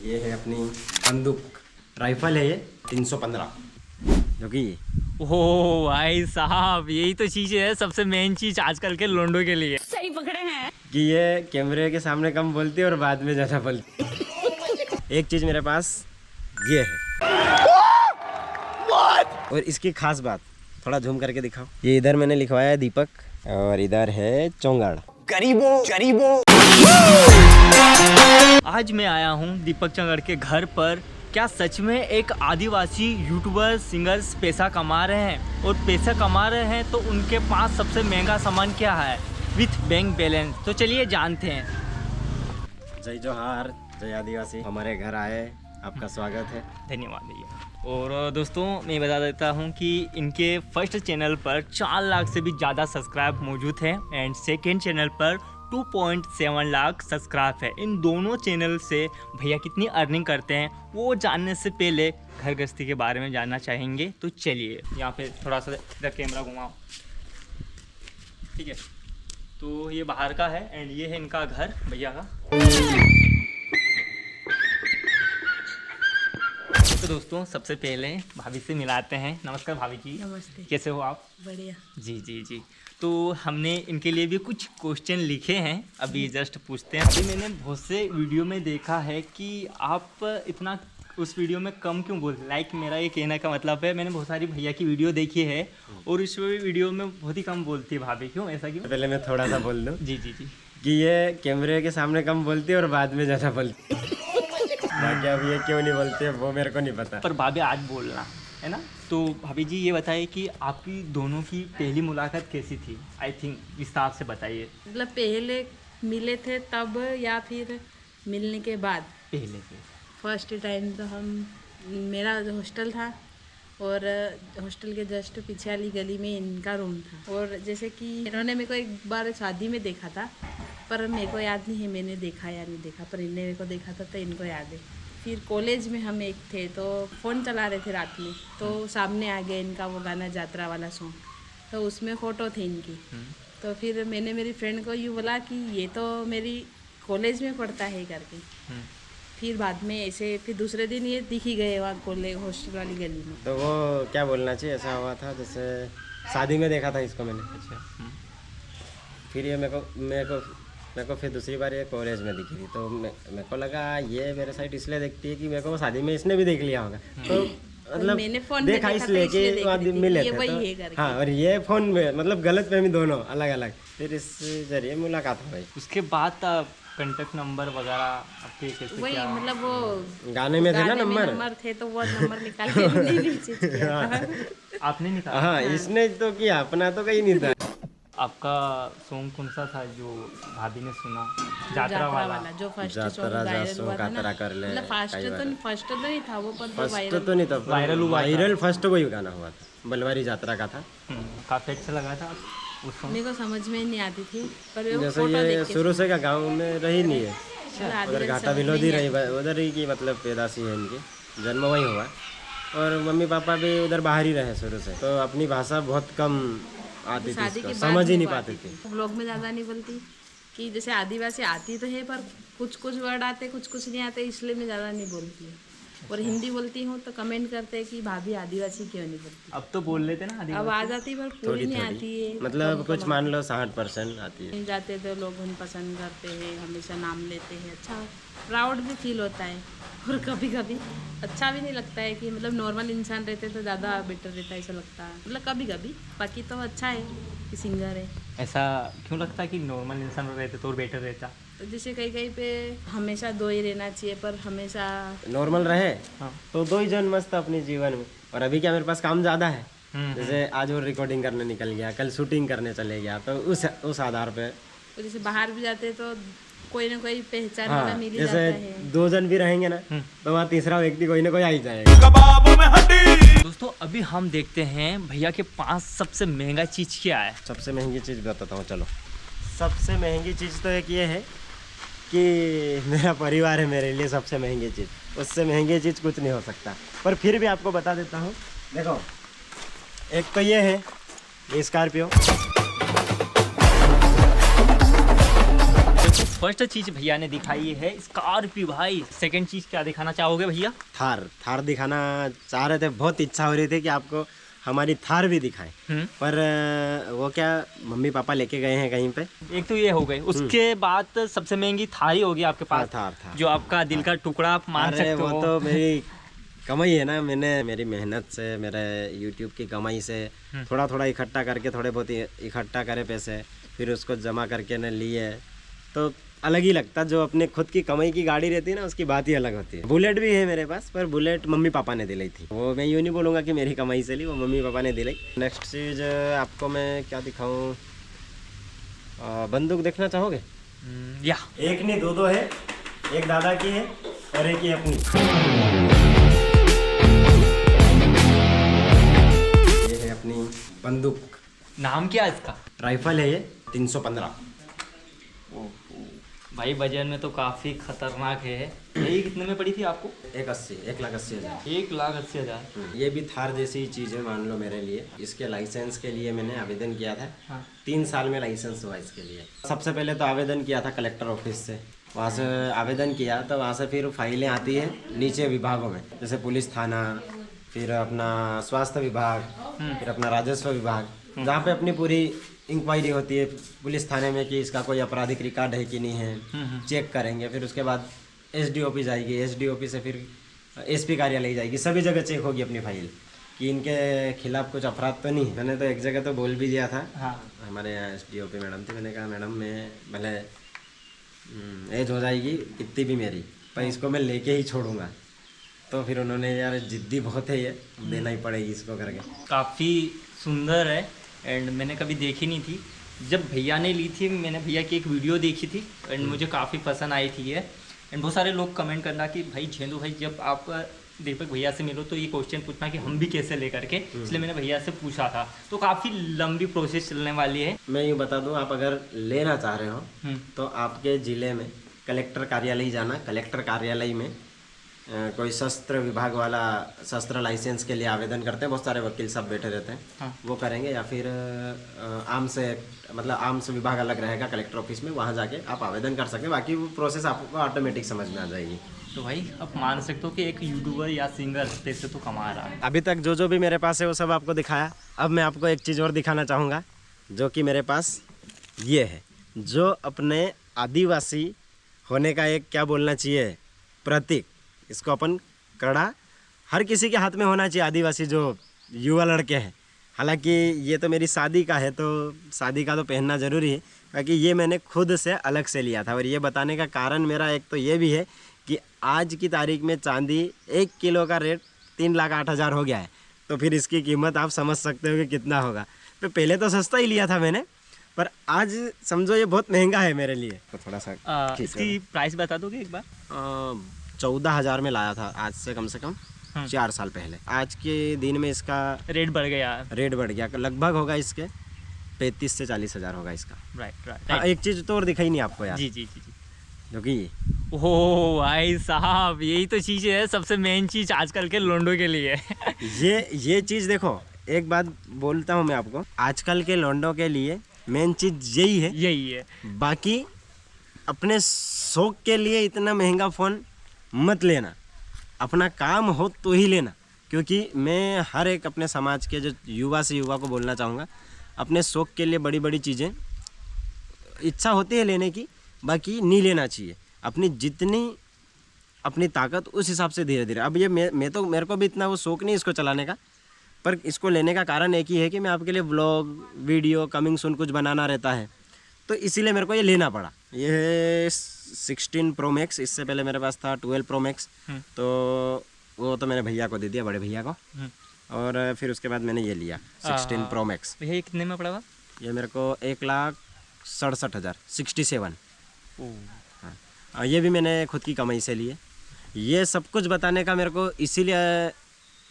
ये है अपनी बंदूक, राइफल है ये 315 जो कि ओ भाई साहब, यही तो चीज है सबसे मेन चीज आजकल के लोंडो के लिए। सही पकड़े हैं कि ये कैमरे के सामने कम बोलती है और बाद में ज़्यादा बोलती है। एक चीज़ मेरे पास ये है और इसकी खास बात थोड़ा झूम करके दिखाओ। ये इधर मैंने लिखवाया है दीपक और इधर है चौंगाड़। गरीबों आज मैं आया हूँ दीपक चंगड़ के घर पर। क्या सच में एक आदिवासी यूट्यूबर सिंगर्स पैसा कमा रहे हैं? और पैसा कमा रहे हैं तो उनके पास सबसे महंगा सामान क्या है विथ बैंक बैलेंस? तो चलिए जानते हैं। जय जोहार, जय आदिवासी। हमारे घर आए, आपका स्वागत है। धन्यवाद भैया। और दोस्तों मैं बता देता हूँ कि इनके फर्स्ट चैनल पर 4 लाख से भी ज़्यादा सब्सक्राइब मौजूद हैं एंड सेकेंड चैनल पर 2.7 लाख सब्सक्राइब है। इन दोनों चैनल से भैया कितनी अर्निंग करते हैं वो जानने से पहले घर गृहस्थी के बारे में जानना चाहेंगे। तो चलिए यहाँ पे थोड़ा सा इधर कैमरा घुमाओ, ठीक है। तो ये बाहर का है एंड ये है इनका घर भैया का। तो दोस्तों सबसे पहले भाभी से मिलाते हैं। नमस्कार भाभी जी। नमस्ते। कैसे हो आप? बढ़िया। जी। तो हमने इनके लिए भी कुछ क्वेश्चन लिखे हैं, अभी जस्ट पूछते हैं। अभी मैंने बहुत से वीडियो में देखा है कि आप इतना उस वीडियो में कम क्यों बोलते? लाइक मेरा ये कहने का मतलब है, मैंने बहुत सारी भैया की वीडियो देखी है और इस वीडियो में बहुत ही कम बोलती है भाभी। क्यों, ऐसा क्यों? पहले मैं थोड़ा सा बोल दूँ जी कि ये कैमरे के सामने कम बोलती है और बाद में ज़्यादा बोलती है। बाकी अब ये क्यों नहीं बोलती है वो मेरे को नहीं पता, पर भाभी आज बोलना है ना। तो भाभी जी ये बताइए कि आपकी दोनों की पहली मुलाकात कैसी थी? आई थिंक विस्तार से बताइए। मतलब पहले मिले थे तब या फिर मिलने के बाद? पहले से। फर्स्ट टाइम तो मेरा जो हॉस्टल था और हॉस्टल के जस्ट पीछे वाली गली में इनका रूम था। और जैसे कि इन्होंने मेरे को एक बार शादी में देखा था, पर मेरे को याद नहीं है मैंने देखा या नहीं देखा, पर इनने मेरे को देखा था तो इनको याद है। फिर कॉलेज में हम एक थे तो फ़ोन चला रहे थे रात में, तो सामने आ गया इनका वो गाना यात्रा वाला सॉन्ग, तो उसमें फ़ोटो थी इनकी। तो फिर मैंने मेरी फ्रेंड को यूँ बोला कि ये तो मेरी कॉलेज में पढ़ता है करके। फिर बाद में ऐसे फिर दूसरे दिन ये दिख ही गए वहाँ कॉलेज हॉस्टल वाली गली में। तो वो क्या बोलना चाहिए, ऐसा हुआ था जैसे शादी में देखा था इसको मैंने। अच्छा। फिर ये मेरे को फिर दूसरी बार ये कॉलेज में दिखी थी, तो मेरे को लगा ये मेरे साइड इसलिए देखती है कि मेरे को शादी में इसने भी देख लिया होगा। तो मतलब मैंने फोन देखा इसलिए कि मिले थे तो, हाँ, और ये फोन में मतलब गलत फहमी दोनों अलग अलग। फिर इस जरिए मुलाकात हो गई। उसके बाद कॉन्टेक्ट नंबर वगैरह आपके कैसे? वही क्या? मतलब वो गाने में थे ना नंबर थे तो वो नंबर निकाल के नहीं मैसेज किया था। आपने निकाला? हाँ, इसने तो किया, अपना तो कहीं नहीं था। आपका सॉन्ग कौन सा था जो भाभी ने सुना? यात्रा वाला जो फर्स्ट सॉन्ग वायरल हुआ था ना। कर ले, मतलब फर्स्ट तो नहीं था वो, पर फर्स्ट तो नहीं था, वायरल फर्स्ट वही गाना हुआ था, बलवारी यात्रा का था। काफी अच्छा लगा था उस सॉन्ग। मेरे को समझ में नहीं आती थी, पर वो जैसे फोटो ये देख के शुरू से का गाँव में रही नहीं है, उधर घाटा विलोधी रही, उधर ही की मतलब पैदाशी है इनकी, जन्म वही हुआ। और मम्मी पापा भी उधर बाहर ही रहे शुरू से, तो अपनी भाषा बहुत कम आती थी, इसको समझ ही नहीं पाती थी। व्लॉग में ज़्यादा नहीं बोलती कि जैसे आदिवासी आती तो है, पर कुछ वर्ड आते कुछ नहीं आते, इसलिए मैं ज़्यादा नहीं बोलती है। और हिंदी बोलती हूँ तो कमेंट करते हैं कि भाभी आदिवासी क्यों नहीं बोलती। अब तो बोल लेते ना अब आ जाती पर पूरी नहीं आती है, मतलब कुछ मान लो 60% आती है। जाते तो लोग उन्हें पसंद करते हैं, हमेशा नाम लेते हैं, अच्छा प्राउड भी फील होता है। और कभी कभी अच्छा भी नहीं लगता है कि मतलब नॉर्मल इंसान रहते तो ज़्यादा बेटर रहता है, ऐसा लगता है। मतलब कभी कभी, बाकी तो अच्छा है कि सिंगर है। ऐसा क्यों लगता है कि नॉर्मल इंसान रहते तो बेटर रहता? तो जैसे कहीं पे हमेशा दो ही रहना चाहिए, पर हमेशा नॉर्मल रहे हाँ। तो दो ही जन मस्त अपने जीवन में। और अभी क्या मेरे पास काम ज़्यादा है, जैसे आज वो रिकॉर्डिंग करने निकल गया, कल शूटिंग करने चले गया, तो उस आधार पे तो जैसे बाहर भी जाते तो कोई ना कोई पहचान वाला हाँ, मिल ही जैसे जाता है। 2 जन भी रहेंगे ना तो वहाँ तीसरा व्यक्ति कोई ना कोई आ ही जाएगा। दोस्तों अभी हम देखते हैं भैया के पास सबसे महंगा चीज क्या है। सबसे महंगी चीज़ बताता हूँ, चलो। सबसे महंगी चीज़ तो एक ये है कि मेरा परिवार है मेरे लिए सबसे महंगी चीज़। उससे महंगी चीज़ कुछ नहीं हो सकता, पर फिर भी आपको बता देता हूँ। देखो, एक तो ये है, ये स्कॉर्पियो। फर्स्ट चीज़ भैया ने दिखाई है स्कॉर्पियो भाई। सेकंड चीज़ क्या दिखाना चाहोगे भैया? थार दिखाना चाह रहे थे, बहुत इच्छा हो रही थी कि आपको हमारी थार भी दिखाएं, पर वो क्या मम्मी पापा लेके गए हैं कहीं पे। एक तो ये हो गई, उसके बाद सबसे महंगी थार ही होगी आपके पास। थार जो आपका दिल का टुकड़ा आप मान सकते हो। वो तो मेरी कमाई है ना, मैंने मेरी मेहनत से, मेरे YouTube की कमाई से थोड़ा थोड़ा इकट्ठा करके, थोड़े बहुत इकट्ठा करे पैसे, फिर उसको जमा करके ने लिए, तो अलग ही लगता। जो अपने खुद की कमाई की गाड़ी रहती है ना, उसकी बात ही अलग होती है। बुलेट भी है मेरे पास, पर बुलेट मम्मी पापा ने दिलाई थी। वो मैं यूँ नहीं बोलूँगा कि मेरी कमाई से ली, वो मम्मी पापा ने दिलाई। नेक्स्ट चीज़ आपको मैं क्या दिखाऊँ, बंदूक देखना चाहोगे? या एक नहीं दो है, एक दादा की है और एक ही अपनी। ये है अपनी बंदूक। नाम क्या है इसका? राइफल है ये 315। भाई वजन में तो काफ़ी खतरनाक है। यही कितने में पड़ी थी आपको? 1,80,000। 1,80,000। ये भी थार जैसी ही चीज़ है मान लो मेरे लिए। इसके लाइसेंस के लिए मैंने आवेदन किया था। हाँ। 3 साल में लाइसेंस हुआ इसके लिए। सबसे पहले तो आवेदन किया था कलेक्टर ऑफिस से, वहाँ से आवेदन किया तो वहाँ से फिर फाइलें आती है नीचे विभागों में, जैसे पुलिस थाना, फिर अपना स्वास्थ्य विभाग, फिर अपना राजस्व विभाग, जहाँ पे अपनी पूरी इंक्वायरी होती है पुलिस थाने में कि इसका कोई आपराधिक रिकॉर्ड है कि नहीं है, चेक करेंगे। फिर उसके बाद SDOP जाएगी, SDOP से फिर SP कार्यालय जाएगी, सभी जगह चेक होगी अपनी फाइल कि इनके खिलाफ कुछ अपराध तो नहीं है। मैंने तो एक जगह तो बोल भी दिया था। हाँ। हमारे यहाँ SDOP मैडम थी, मैंने कहा मैडम मैं भले एज हो जाएगी कितनी भी मेरी, पर इसको मैं लेके ही छोड़ूंगा। तो फिर उन्होंने, यार जिद्दी बहुत है ये, देना ही पड़ेगी इसको करके। काफ़ी सुंदर है एंड मैंने कभी देखी नहीं थी। जब भैया ने ली थी, मैंने भैया की एक वीडियो देखी थी एंड मुझे काफ़ी पसंद आई थी ये। एंड बहुत सारे लोग कमेंट करना कि भाई झेंदू भाई जब आप दीपक भैया से मिलो तो ये क्वेश्चन पूछना कि हम भी कैसे लेकर के, इसलिए मैंने भैया से पूछा था। तो काफ़ी लंबी प्रोसेस चलने वाली है। मैं यूँ बता दूँ, आप अगर लेना चाह रहे हो तो आपके ज़िले में कलेक्टर कार्यालय जाना। कलेक्टर कार्यालय में कोई शस्त्र विभाग वाला शस्त्र लाइसेंस के लिए आवेदन करते हैं, बहुत सारे वकील सब बैठे रहते हैं। हाँ। वो करेंगे, या फिर आर्म्स मतलब आर्म्स विभाग अलग रहेगा कलेक्टर ऑफिस में, वहाँ जाके आप आवेदन कर सकते हैं। बाकी वो प्रोसेस आपको ऑटोमेटिक समझ में आ जाएगी। तो भाई अब मान सकते हो कि एक यूट्यूबर या सिंगर पैसे तो कमा रहा है। अभी तक जो भी मेरे पास है वो सब आपको दिखाया। अब मैं आपको एक चीज़ और दिखाना चाहूँगा, जो कि मेरे पास ये है, जो अपने आदिवासी होने का एक क्या बोलना चाहिए प्रतीक। इसको अपन कड़ा हर किसी के हाथ में होना चाहिए, आदिवासी जो युवा लड़के हैं। हालांकि ये तो मेरी शादी का है, तो शादी का तो पहनना ज़रूरी है, क्योंकि ये मैंने खुद से अलग से लिया था। और ये बताने का कारण मेरा एक तो ये भी है कि आज की तारीख में चांदी 1 किलो का रेट 3,08,000 हो गया है, तो फिर इसकी कीमत आप समझ सकते हो कि कितना होगा। तो पहले तो सस्ता ही लिया था मैंने, पर आज समझो ये बहुत महंगा है मेरे लिए। तो थोड़ा सा इसकी प्राइस बता दोगे एक बार? 14,000 में लाया था, आज से कम 4 साल पहले। आज के दिन में इसका रेट बढ़ गया। रेट बढ़ गया, लगभग होगा इसके 35 से 40,000 होगा इसका। राइट। एक चीज़ तो और दिखाई नहीं आपको यार, जी। जो कि ओह भाई साहब, यही तो चीज़ है सबसे मेन चीज़ आजकल के लोंडो के लिए। ये चीज़ देखो, एक बात बोलता हूँ मैं आपको, आजकल के लोंडो के लिए मेन चीज़ यही है। बाकी अपने शौक के लिए इतना महंगा फ़ोन मत लेना, अपना काम हो तो ही लेना। क्योंकि मैं हर एक अपने समाज के जो युवा से युवा को बोलना चाहूँगा, अपने शौक के लिए बड़ी बड़ी चीज़ें इच्छा होती है लेने की, बाकी नहीं लेना चाहिए। अपनी जितनी अपनी ताकत उस हिसाब से धीरे धीरे। अब ये मैं तो मेरे को भी इतना वो शौक नहीं इसको चलाने का, पर इसको लेने का कारण एक ही है कि मैं आपके लिए व्लॉग वीडियो कमिंग सून कुछ बनाना रहता है, तो इसीलिए मेरे को ये लेना पड़ा। ये है 16 Pro Max, इससे पहले मेरे पास था 12 Pro Max, तो वो तो मैंने भैया को दे दिया, बड़े भैया को। और फिर उसके बाद मैंने ये लिया 16 Pro Max। भैया ये कितने में पड़ा? ये मेरे को 1,67,000 67। हाँ, ये भी मैंने खुद की कमाई से लिए। ये सब कुछ बताने का मेरे को इसीलिए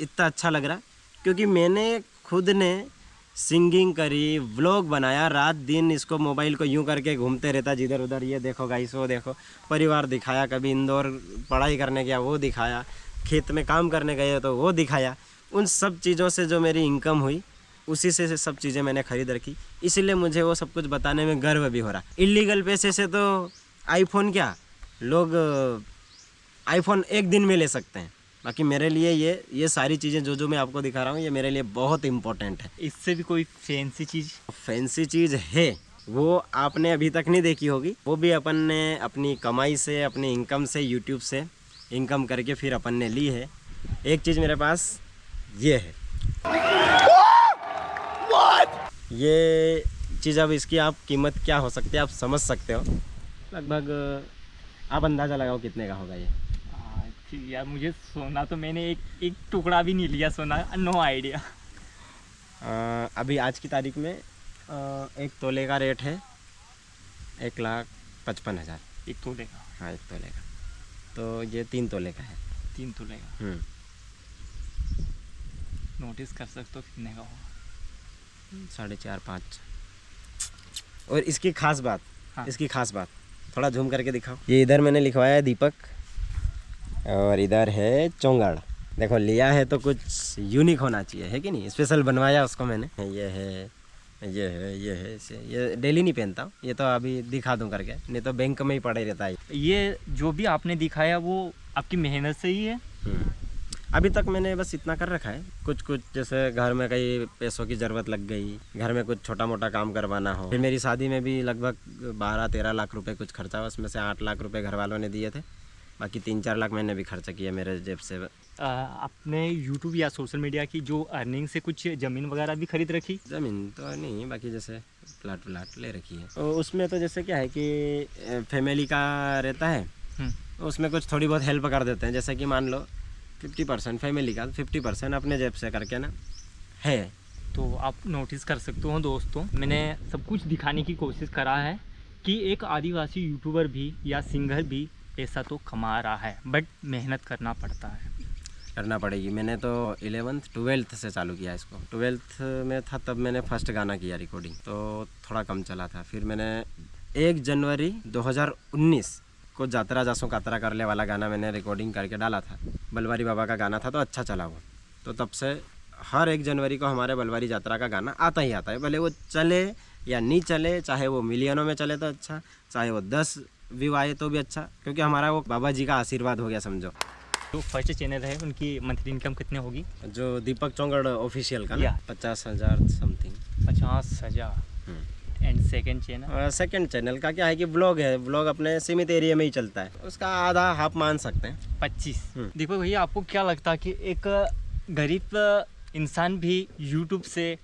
इतना अच्छा लग रहा, क्योंकि मैंने खुद ने सिंगिंग करी, व्लॉग बनाया, रात दिन इसको मोबाइल को यूं करके घूमते रहता जिधर उधर, ये देखो गाइस वो देखो, परिवार दिखाया, कभी इंदौर पढ़ाई करने गया वो दिखाया, खेत में काम करने गए तो वो दिखाया। उन सब चीज़ों से जो मेरी इनकम हुई, उसी से सब चीज़ें मैंने खरीद रखी, इसीलिए मुझे वो सब कुछ बताने में गर्व भी हो रहा। इलीगल पैसे से तो आईफोन क्या, लोग आईफोन एक दिन में ले सकते हैं, बाकी मेरे लिए ये सारी चीज़ें जो मैं आपको दिखा रहा हूँ ये मेरे लिए बहुत इम्पोर्टेंट है। इससे भी कोई फैंसी चीज़? फैंसी चीज़ है, वो आपने अभी तक नहीं देखी होगी, वो भी अपन ने अपनी कमाई से, अपनी इनकम से, यूट्यूब से इनकम करके फिर अपन ने ली है। एक चीज़ मेरे पास ये है। ये चीज़, अब इसकी आप कीमत क्या हो सकती है आप समझ सकते हो। लगभग आप अंदाज़ा लगाओ कितने का होगा ये। यार मुझे सोना तो मैंने एक टुकड़ा भी नहीं लिया सोना, नो आइडिया। अभी आज की तारीख में 1 तोले का रेट है 1,55,000। 1 तोले का? हाँ 1 तोले का, तो ये 3 तोले का है। 3 तोले का? नोटिस कर सकते हो कितने का होगा? 4.5-5। और इसकी खास बात, हाँ। इसकी खास बात थोड़ा झूम करके दिखाओ। ये इधर मैंने लिखवाया है दीपक और इधर है चोंगड़। देखो लिया है तो कुछ यूनिक होना चाहिए, है कि नहीं, स्पेशल बनवाया उसको मैंने। ये है, ये है, ये है, ये डेली नहीं पहनता हूँ, ये तो अभी दिखा दूँ करके, नहीं तो बैंक में ही पड़े रहता है। ये जो भी आपने दिखाया वो आपकी मेहनत से ही है? अभी तक मैंने बस इतना कर रखा है। कुछ जैसे घर में कई पैसों की ज़रूरत लग गई, घर में कुछ छोटा मोटा काम करवाना हो, फिर मेरी शादी में भी लगभग 12-13 लाख रुपए कुछ खर्चा हुआ, उसमें से 8 लाख रुपए घर वालों ने दिए थे, बाकी 3-4 लाख मैंने भी खर्चा किया मेरे जेब से। आपने यूट्यूब या सोशल मीडिया की जो अर्निंग से कुछ ज़मीन वगैरह भी खरीद रखी? ज़मीन तो नहीं, बाकी जैसे प्लाट ले रखी है। तो उसमें तो जैसे क्या है कि फैमिली का रहता है, तो उसमें कुछ थोड़ी बहुत हेल्प कर देते हैं। जैसे कि मान लो 50% फैमिली का, 50% अपने जेब से करके ना है। तो आप नोटिस कर सकते हो दोस्तों, मैंने सब कुछ दिखाने की कोशिश करा है कि एक आदिवासी यूट्यूबर भी या सिंगर भी पैसा तो कमा रहा है, बट मेहनत करना पड़ता है। करना पड़ेगी। मैंने तो 11th 12th से चालू किया इसको। 12th में था तब मैंने फर्स्ट गाना किया रिकॉर्डिंग, तो थोड़ा कम चला था। फिर मैंने 1 जनवरी 2019 को जात्रा जासों कातरा करले वाला गाना मैंने रिकॉर्डिंग करके डाला था। बलवारी बाबा का गाना था, तो अच्छा चला वो। तो तब से हर 1 जनवरी को हमारे बलवारी यात्रा का गाना आता ही आता है, भले वो चले या नहीं चले, चाहे वो मिलियनों में चले तो अच्छा, चाहे वो 10 व्यू आए तो भी अच्छा, क्योंकि हमारा वो बाबा जी का आशीर्वाद हो गया समझो। जो फर्स्ट चैनल है उनकी मंथली इनकम कितनी होगी? जो दीपक चोंगड़ ऑफिशियल का ना, या। 50,000 something. 50,000। And second channel? Second channel का क्या है कि व्लॉग है, व्लॉग अपने सीमित एरिया में ही चलता है, उसका आधा हाफ मान सकते हैं। 25। देखो भैया, आपको क्या लगता है कि एक गरीब इंसान भी यूट्यूब से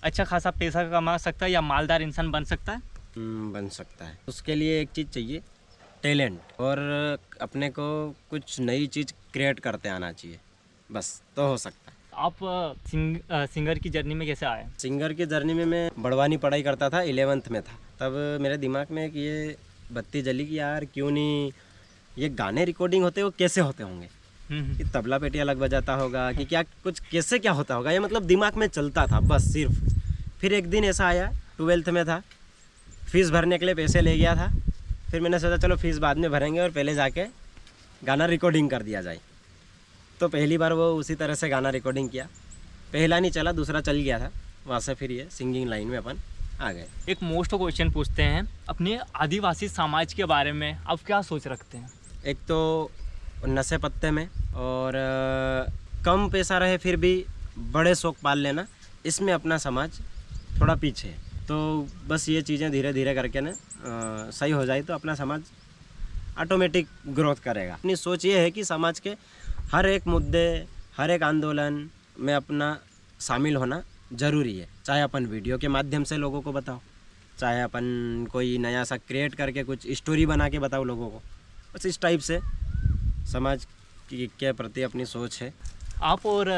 अच्छा खासा पैसा कमा सकता है या मालदार इंसान बन सकता है? बन सकता है। उसके लिए एक चीज़ चाहिए, टैलेंट, और अपने को कुछ नई चीज़ क्रिएट करते आना चाहिए, बस तो हो सकता है। आप सिंगर की जर्नी में कैसे आए? सिंगर की जर्नी में मैं बड़वानी पढ़ाई करता था, 11th में था, तब मेरे दिमाग में एक ये बत्ती जली कि यार क्यों नहीं ये गाने रिकॉर्डिंग होते वो कैसे होते होंगे, कि तबला पेटी अलग बजाता होगा कि क्या कुछ कैसे क्या होता होगा, ये मतलब दिमाग में चलता था बस सिर्फ। फिर एक दिन ऐसा आया, 12th में था, फीस भरने के लिए पैसे ले गया था, फिर मैंने सोचा चलो फीस बाद में भरेंगे और पहले जाके गाना रिकॉर्डिंग कर दिया जाए। तो पहली बार वो उसी तरह से गाना रिकॉर्डिंग किया, पहला नहीं चला, दूसरा चल गया था, वहाँ से फिर ये सिंगिंग लाइन में अपन आ गए। एक मोस्ट क्वेश्चन पूछते हैं, अपने आदिवासी समाज के बारे में आप क्या सोच रखते हैं? एक तो नशे पत्ते में और कम पैसा रहे फिर भी बड़े शौक पाल लेना, इसमें अपना समाज थोड़ा पीछे है। तो बस ये चीज़ें धीरे धीरे करके ना सही हो जाए तो अपना समाज ऑटोमेटिक ग्रोथ करेगा। अपनी सोच ये है कि समाज के हर एक मुद्दे, हर एक आंदोलन में अपना शामिल होना ज़रूरी है। चाहे अपन वीडियो के माध्यम से लोगों को बताओ, चाहे अपन कोई नया सा क्रिएट करके कुछ स्टोरी बना के बताओ लोगों को, बस इस टाइप से समाज के प्रति अपनी सोच है। आप और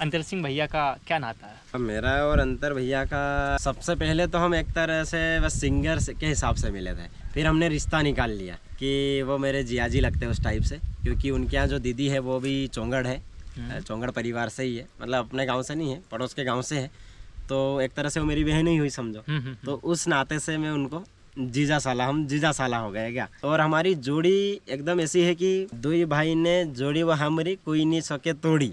अंतर सिंह भैया का क्या नाता है? अब मेरा और अंतर भैया का सबसे पहले तो हम एक तरह से बस सिंगर के हिसाब से मिले थे, फिर हमने रिश्ता निकाल लिया कि वो मेरे जियाजी लगते हैं उस टाइप से, क्योंकि उनके यहाँ जो दीदी है वो भी चोंगड़ है, चोंगड़ परिवार से ही है, मतलब अपने गांव से नहीं है, पड़ोस के गांव से है, तो एक तरह से वो मेरी बहन ही हुई समझो। तो उस नाते से मैं उनको जीजा साला, हम जीजा साला हो गए क्या। और हमारी जोड़ी एकदम ऐसी है कि दो भाई ने जोड़ी वो हमारी कोई नहीं सके तोड़ी।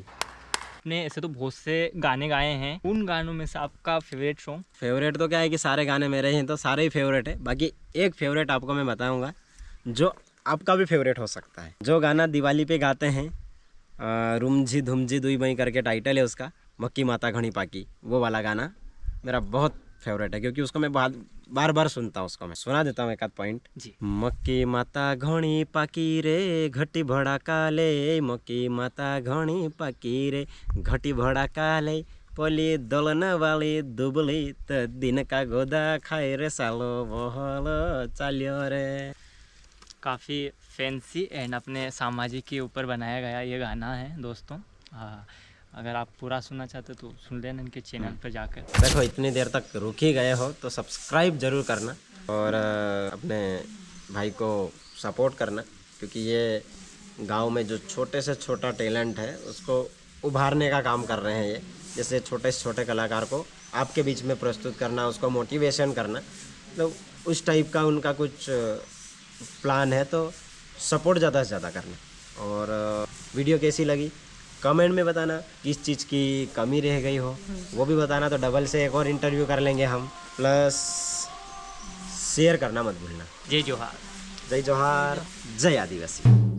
आपने ऐसे तो बहुत से गाने गाए हैं, उन गानों में से आपका फेवरेट सॉन्ग? फेवरेट तो क्या है कि सारे गाने मेरे ही हैं, तो सारे ही फेवरेट है। बाकी एक फेवरेट आपको मैं बताऊंगा जो आपका भी फेवरेट हो सकता है। जो गाना दिवाली पे गाते हैं, रुमझी धुमझी दुई बई करके टाइटल है उसका, मक्की माता घनी पाकी, वो वाला गाना मेरा बहुत फेवरेट है, क्योंकि उसको मैं बार बार सुनता हूँ। उसको मैं सुना देता हूँ एक आध पॉइंट जी। मक्की माता घनी पाकी रे घटी भड़ा काले, मक्की माता घनी पाकी रे घटी भड़ा काले, पली दलन वाली दुबली त दिन का गोदा खाए रे सालो बहलो चालियो रे। काफ़ी फैंसी एंड अपने सामाजिक के ऊपर बनाया गया ये गाना है दोस्तों। अगर आप पूरा सुनना चाहते हो तो सुन लेना इनके चैनल पर जाकर। देखो इतनी देर तक रुक ही गए हो तो सब्सक्राइब ज़रूर करना और अपने भाई को सपोर्ट करना, क्योंकि ये गांव में जो छोटे से छोटा टैलेंट है उसको उभारने का काम कर रहे हैं ये। जैसे छोटे से छोटे कलाकार को आपके बीच में प्रस्तुत करना, उसको मोटिवेशन करना, तो उस टाइप का उनका कुछ प्लान है। तो सपोर्ट ज़्यादा से ज़्यादा करना। और वीडियो कैसी लगी कमेंट में बताना, किस चीज़ की कमी रह गई हो वो भी बताना, तो डबल से एक और इंटरव्यू कर लेंगे हम। प्लस शेयर करना मत भूलना। जय जोहार। जय जोहार, जय आदिवासी।